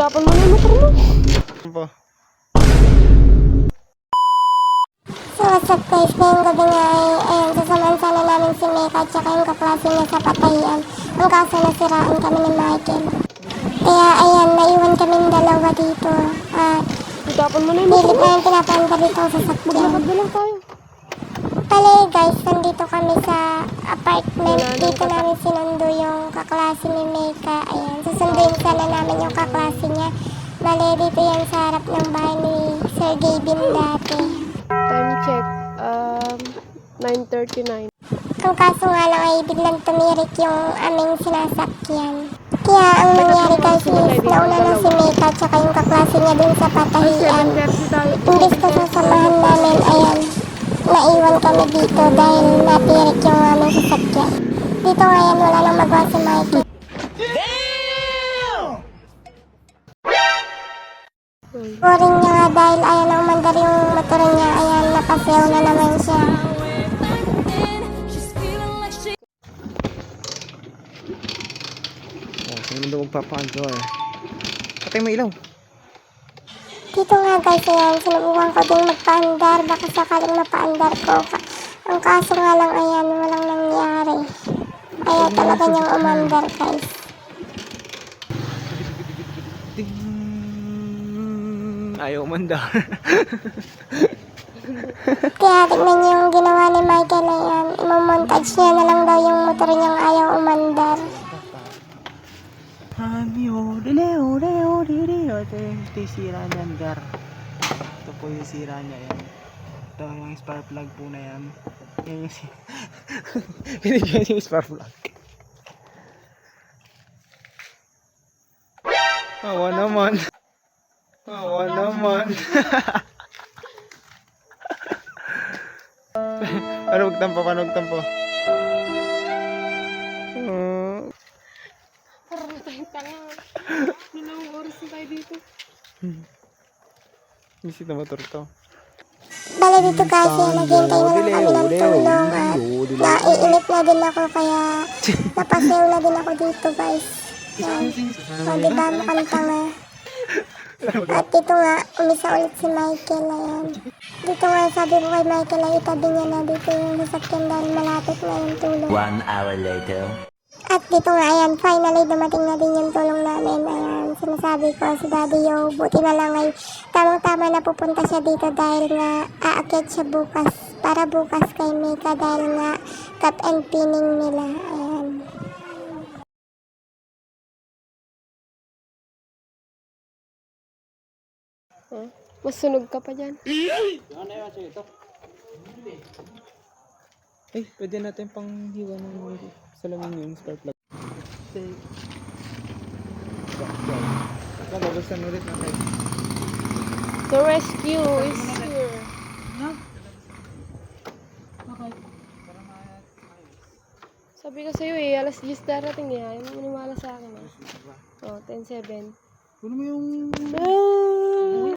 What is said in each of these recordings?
Tapon mo na yung motor mo. Po. So what's up guys, ngayong gabi nga ay sasamahan sana namin si Meka at saka yung kaklase niya sa patayan. Ang kaso nasiraan kami ni Michael. Kaya ayan, naiwan kaming dalawa dito. At Tapon mo na yung motor pilit mo. na yung pinapaanda dito sa sasakyan. Maglakad na lang tayo. Pala guys, nandito kami sa apartment. Dito namin sinundo yung kaklase ni Meka. Ayan, susunduin sana namin yung kaklase niya. Bale, dito yan sa harap ng bahay ni Sir Gavin dati. Time check. 9:39. Ang kaso nga lang ay biglang tumirik yung aming sinasakyan. Kaya ang nangyari kasi is nauna na si Meka at saka yung kaklase niya dun sa patahian. 7:30 tayo. Imbis na sasamahan namin, ayan, naiwan kami dito dahil natirik yung aming sasakyan. Dito ngayon wala nang magawa si Michael. Boring niya nga dahil ayaw na umandar yung motor niya. Ayan, napasayaw na naman siya. Oh, sino daw magpapaandar? Patay mo ilaw. Dito nga guys, ayan, sinubukan ko din magpaandar. Baka sakaling mapaandar ko. Ang kaso nga lang, ayan, walang nangyari. Ayaw talaga niyang umandar guys. Ding! Ayaw mandar. Kaya tignan niyo yung ginawa ni Michael, ayan. Imamontage niya na lang daw yung motor niyang ayaw umandar. Ito yung sira niyan, Gar. Ito po yung sira niya, yan. Ito yung spark plug po na yan. Yan yung pinigyan yung spark plug. Awa naman. Awa naman. Paano magtampo? Paano magtampo? Parang na tayong tanga. Ninawang oras na tayo dito. Isip na motor to. Bale dito kasi, naghihintay na lang kami ng tulong at naiinip na din ako kaya napasayaw na din ako dito guys. Yan. O diba mukhang tanga. At dito nga, umisa ulit si Michael, ayan. Dito nga sabi ko kay Michael ay itabi niya na dito yung sasakyan dahil malapit na yung tulong. 1 hour later. At dito nga, ayan, finally dumating na din yung tulong namin. Ayan, sinasabi ko si Daddy Yo, buti na lang ay tamang-tama na pupunta siya dito dahil nga aakyat siya bukas. Para bukas kay Meka dahil nga cut and pinning nila. Ayan. Huh? Masunog ka pa dyan. Eh, pwede natin pang hiwa ng salamin yung spark plug. Bababastan ulit natin. The rescue is here. Sabi ko sa'yo eh, alas 10 darating niya. Ayaw mo maniwala sa akin ah. Oh, 10:07. Kuno mo yung... Ah!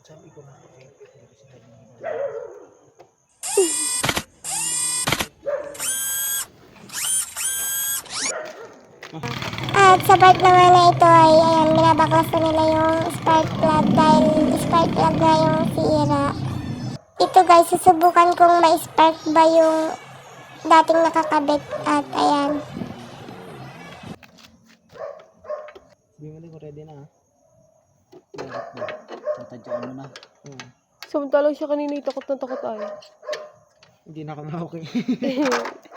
Sabi ko na. At sa part naman na ito ay, ayan, binabaklas na nila yung spark plug dahil spark plug na yung sira. Ito guys, susubukan kung ma-spark ba yung dating nakakabit at ayan. Bimili ko ready na ha. Tatadyaan mo na. Samantalang siya kanina takot na takot ay. Hindi na kami okay.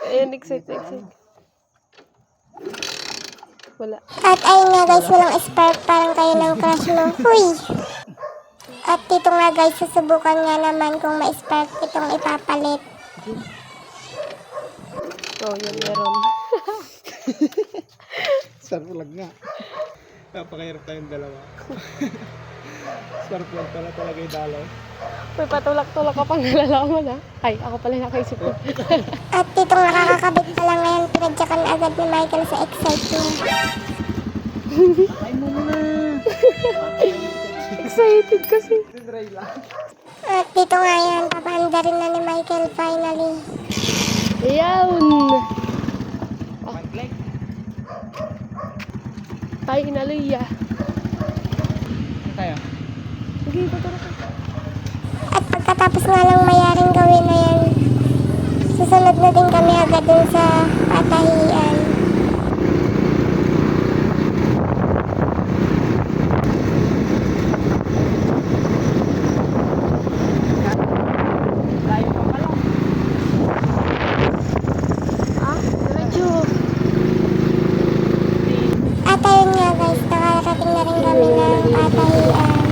Ayan, excited. Wala. At ayun nga guys, walang spark, parang kayo ng crush mo. Huy! At dito nga guys, susubukan nga naman kung ma-spark itong ipapalit. Oh, yan meron. Spark plug nga. Napakahirap tayong dalawa. Spark plug pala talaga yung dalaw. May patulak-tulak ka pang nalalaman ha. Ay, ako pala nakaisip ko. At dito nga kakakabit pa lang ngayon, pinadyakan agad ni Michael sa excitement. Ay mo na! Excited kasi. Dry lang. At dito nga yan, papahanda rin na ni Michael finally. Ayan! One leg. Ay, inaluya. Pagkatapos nga lang mayaring gawin na yan, susunod na din kami agad dun sa patahian. Layo pa pala. Ah, diretso. At ayun nga guys, nakarating na rin kami ng patahian.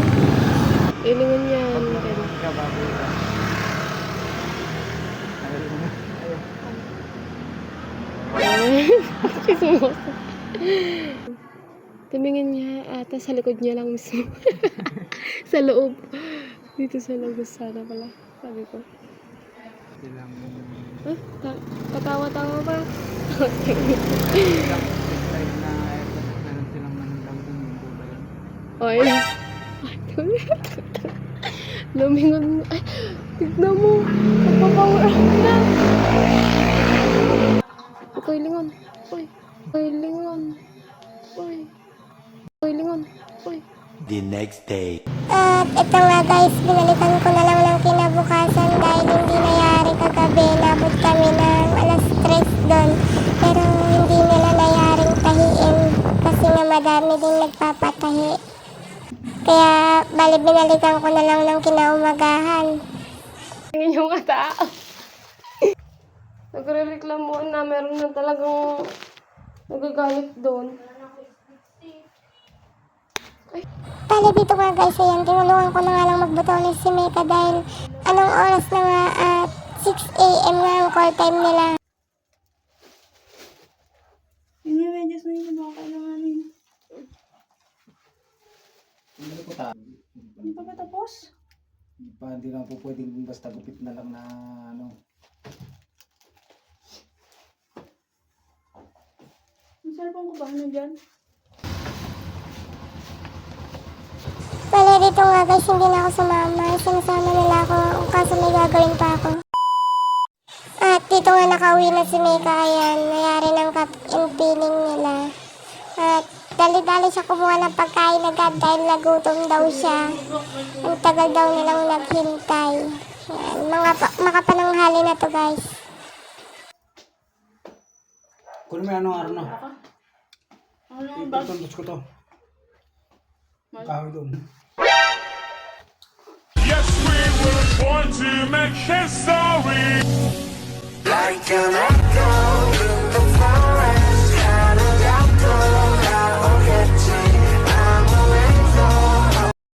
Ilingan yan. Kababoy ka. Chismoso. Tumingin niya ata sa likod niya lang mismo. Sa loob. Dito sa loob sana pala. Sabi ko. Silang Katawa-tawa pa. type na meron silang manandang dun yung bubalan. Oy. Lumingon. Ay, tignan mo. Nagpapower up na. Ikaw lingon. Uy. Uy, lingon. Uy. Uy, lingon. Uy. The next day. At ito nga guys, binalikan ko na lang ng kinabukasan dahil hindi nangyari kagabi. Nabot kami ng alas 3 doon. Pero hindi nila nayaring tahiin kasi nga madami din nagpapatahi. Kaya bali binalikan ko na lang ng kinaumagahan. Tingin yung katao. Nagre-reklamo na meron na talagang nagagalit doon. Bali dito nga guys, ayan, tinulungan ko na nga lang magbotones si Meka dahil anong oras na nga at 6 AM nga ang call time nila. Yun yung medyas na yun, baka kailanganin. Hindi pa ba tapos? Hindi lang po pwedeng basta gupit na lang na ano. Ang cellphone ko ba? Ano dyan? Bali dito nga guys, hindi na ako sumama. Sinasama nila ako kaso may gagawin pa ako. At dito nga nakauwi na si Meka, ayan, nayari ng cup and feeling nila. At dali-dali siya kumuha ng pagkain agad dahil nagutom daw siya. Ang tagal daw nilang naghintay. Ayan, makapananghali na to guys. Kunin mo yung anong araw na. Ano yung bag? Ipagtandos ko to. Kahoy doon. Yes, we were born to make history. Like an